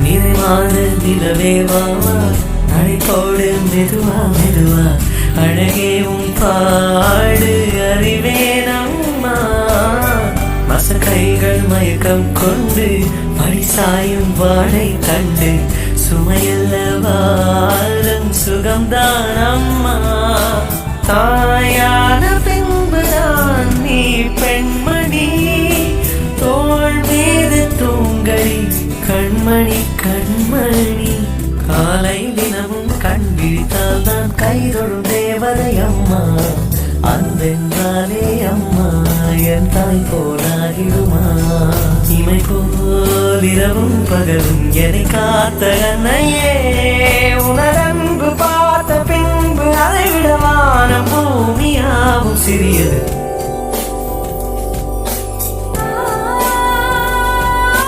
நிறைவான நிலவேவா நடைபோடு மெதுவா மெதுவா அழகே உன் பாடு அறிவேனம்மா மசக்கைகள் மயக்கம் கொண்டு பரிசாயும் வாழை கண்டு சுமையல்ல வாழும் சுகம்தான் அம்மா தாயான பின்புதான் நீ பெண்மணி தோள் மீது தூங்கடி கண்மணி கண்மணி காலை தினமும் கண் விழித்தால் தான் கைதொடும் தேவதை அம்மா அன்பென்றாலே அம்மா என் தாய் போலாகிடுமா இமை போல் இரவும் பகலும் என்னை காத்த அன்னையே உணரன்பு பார்த்த பின்பு அதை விடமான பூமியாவும் சிறியது